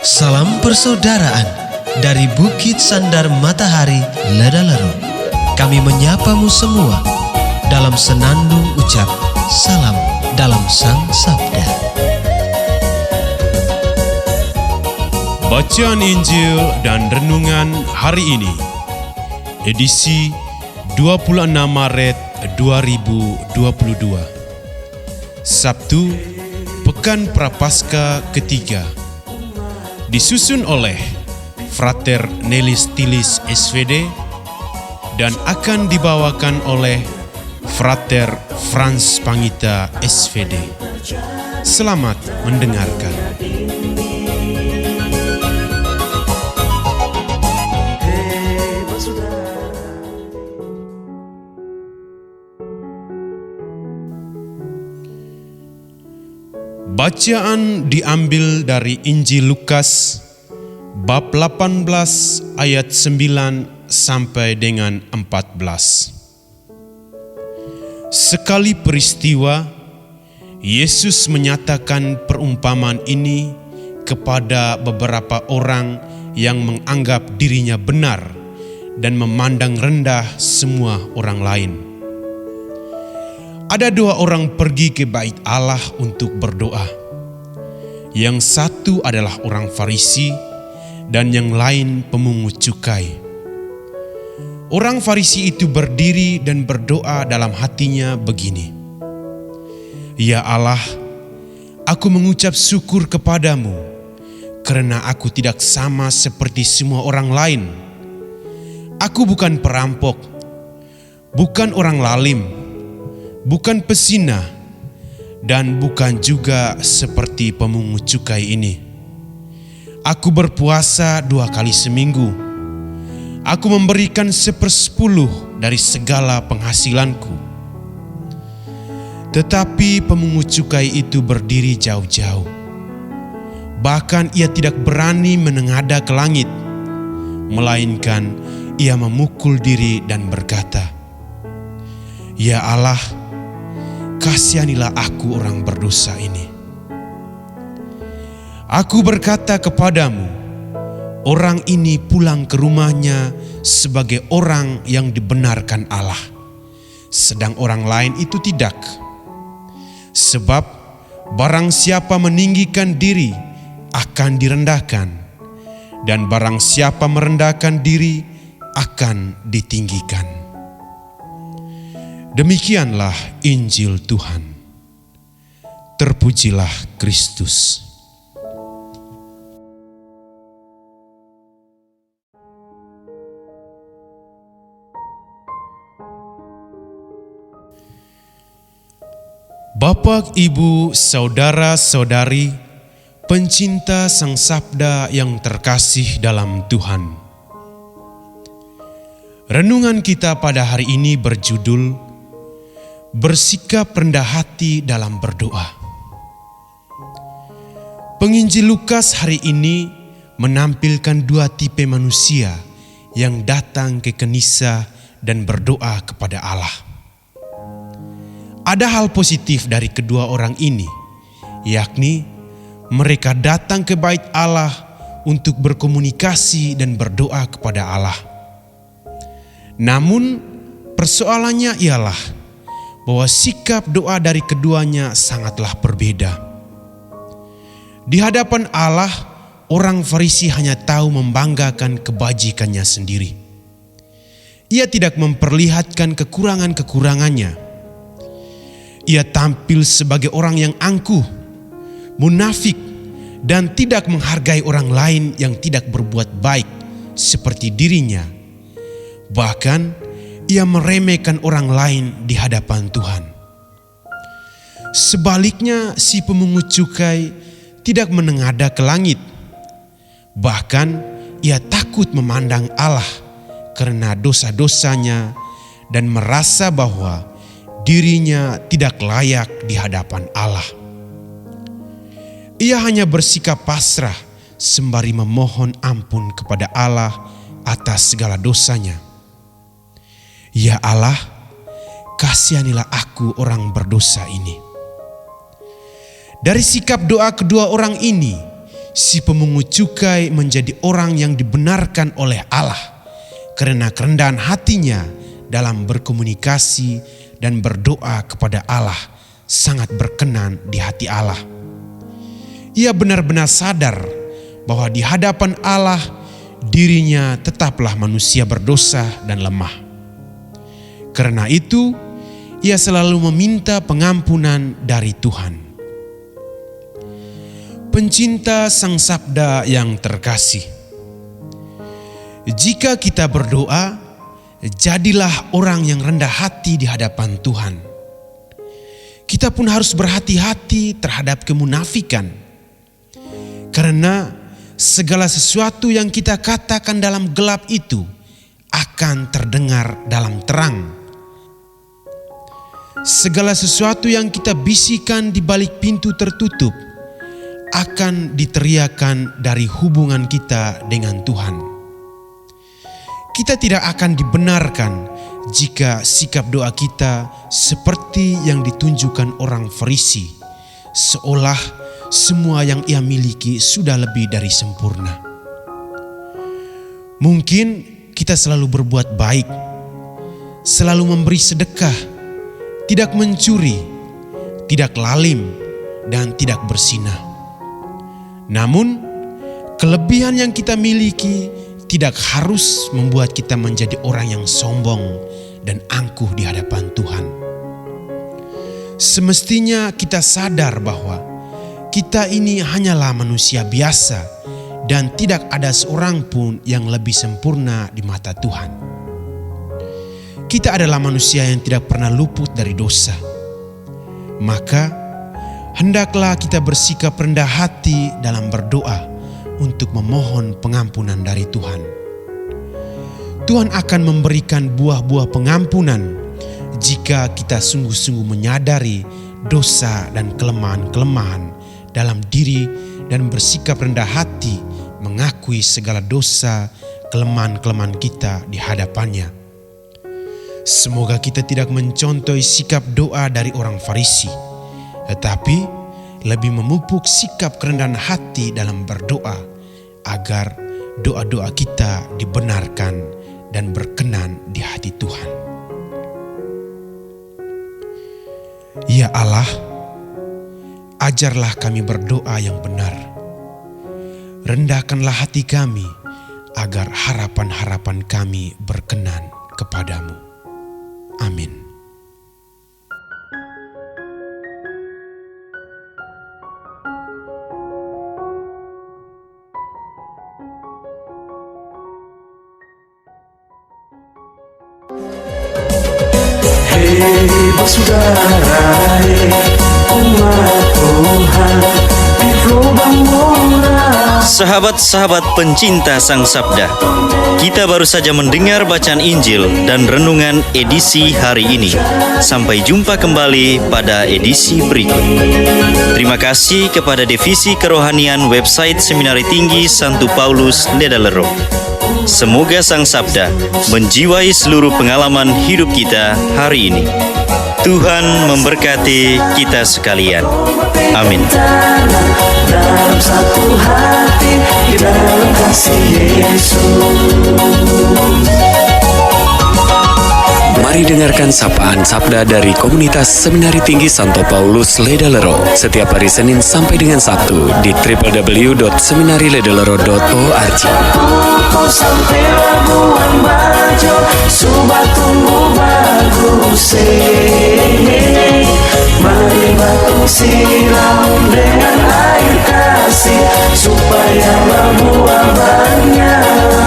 Salam persaudaraan dari Bukit Sandar Matahari Ledalero. Kami menyapamu semua dalam senandung ucap salam dalam Sang Sabda. Bacaan Injil dan Renungan hari ini, edisi 26 Maret 2022, Sabtu, Pekan Prapaskah ketiga, disusun oleh Frater Nelis Tilis SVD dan akan dibawakan oleh Frater Franz Pangita SVD. Selamat mendengarkan. Bacaan diambil dari Injil Lukas bab 18 ayat 9 sampai dengan 14. Sekali peristiwa, Yesus menyatakan perumpamaan ini kepada beberapa orang yang menganggap dirinya benar dan memandang rendah semua orang lain. Ada dua orang pergi ke bait Allah untuk berdoa. Yang satu adalah orang Farisi dan yang lain pemungut cukai. Orang Farisi itu berdiri dan berdoa dalam hatinya begini: Ya Allah, aku mengucap syukur kepadamu karena aku tidak sama seperti semua orang lain. Aku bukan perampok, bukan orang lalim, bukan pesina, dan bukan juga seperti pemungut cukai ini. Aku berpuasa 2 kali seminggu. Aku memberikan 1/10 dari segala penghasilanku. Tetapi pemungut cukai itu berdiri jauh-jauh. Bahkan ia tidak berani menengadah ke langit, melainkan ia memukul diri dan berkata, Ya Allah, kasihanilah aku orang berdosa ini. Aku berkata kepadamu, orang ini pulang ke rumahnya sebagai orang yang dibenarkan Allah, sedang orang lain itu tidak. Sebab barang siapa meninggikan diri akan direndahkan, dan barang siapa merendahkan diri akan ditinggikan. Demikianlah Injil Tuhan. Terpujilah Kristus. Bapak, Ibu, saudara-saudari, pencinta Sang Sabda yang terkasih dalam Tuhan. Renungan kita pada hari ini berjudul Bersikap rendah hati dalam berdoa. Penginjil Lukas hari ini menampilkan dua tipe manusia yang datang ke kanisa dan berdoa kepada Allah. Ada hal positif dari kedua orang ini, yakni mereka datang ke bait Allah untuk berkomunikasi dan berdoa kepada Allah. Namun persoalannya ialah bahwa sikap doa dari keduanya sangatlah berbeda. Di hadapan Allah, orang Farisi hanya tahu membanggakan kebajikannya sendiri. Ia tidak memperlihatkan kekurangan-kekurangannya. Ia tampil sebagai orang yang angkuh, munafik, dan tidak menghargai orang lain yang tidak berbuat baik seperti dirinya. Bahkan ia meremehkan orang lain di hadapan Tuhan. Sebaliknya, si pemungut cukai tidak menengadah ke langit. Bahkan ia takut memandang Allah karena dosa-dosanya dan merasa bahwa dirinya tidak layak di hadapan Allah. Ia hanya bersikap pasrah sembari memohon ampun kepada Allah atas segala dosanya. Ya Allah, kasihanilah aku orang berdosa ini. Dari sikap doa kedua orang ini, si pemungut cukai menjadi orang yang dibenarkan oleh Allah karena kerendahan hatinya dalam berkomunikasi dan berdoa kepada Allah sangat berkenan di hati Allah. Ia benar-benar sadar bahwa di hadapan Allah dirinya tetaplah manusia berdosa dan lemah. Karena itu, ia selalu meminta pengampunan dari Tuhan. Pencinta Sang Sabda yang terkasih, jika kita berdoa, jadilah orang yang rendah hati di hadapan Tuhan. Kita pun harus berhati-hati terhadap kemunafikan, karena segala sesuatu yang kita katakan dalam gelap itu akan terdengar dalam terang. Segala sesuatu yang kita bisikan di balik pintu tertutup akan diteriakan dari hubungan kita dengan Tuhan. Kita tidak akan dibenarkan jika sikap doa kita seperti yang ditunjukkan orang Farisi, seolah semua yang ia miliki sudah lebih dari sempurna. Mungkin kita selalu berbuat baik, selalu memberi sedekah, tidak mencuri, tidak lalim, dan tidak berzinah. Namun, kelebihan yang kita miliki tidak harus membuat kita menjadi orang yang sombong dan angkuh di hadapan Tuhan. Semestinya kita sadar bahwa kita ini hanyalah manusia biasa dan tidak ada seorang pun yang lebih sempurna di mata Tuhan. Kita adalah manusia yang tidak pernah luput dari dosa. Maka, hendaklah kita bersikap rendah hati dalam berdoa untuk memohon pengampunan dari Tuhan. Tuhan akan memberikan buah-buah pengampunan jika kita sungguh-sungguh menyadari dosa dan kelemahan-kelemahan dalam diri dan bersikap rendah hati mengakui segala dosa, kelemahan-kelemahan kita di hadapannya. Semoga kita tidak mencontohi sikap doa dari orang Farisi, tetapi lebih memupuk sikap kerendahan hati dalam berdoa agar doa-doa kita dibenarkan dan berkenan di hati Tuhan. Ya Allah, ajarlah kami berdoa yang benar. Rendahkanlah hati kami agar harapan-harapan kami berkenan kepadamu. Amin. Hei saudara, umat Tuhan di lubang murah. Sahabat-sahabat pencinta Sang Sabda, kita baru saja mendengar bacaan Injil dan renungan edisi hari ini. Sampai jumpa kembali pada edisi berikut. Terima kasih kepada Divisi Kerohanian website Seminari Tinggi Santo Paulus Ledalerro. Semoga Sang Sabda menjiwai seluruh pengalaman hidup kita hari ini. Tuhan memberkati kita sekalian. Amin. Dalam satu hati, di dalam kasih Yesus. Mari dengarkan sapaan sabda dari komunitas Seminari Tinggi Santo Paulus Ledalerro setiap hari Senin sampai dengan Sabtu di www.seminariledalerro.org. Kau sampai Labuan Bajo, Subak tumbuh bagus. Mari batu siram dengan air kasih supaya berbuah banyak.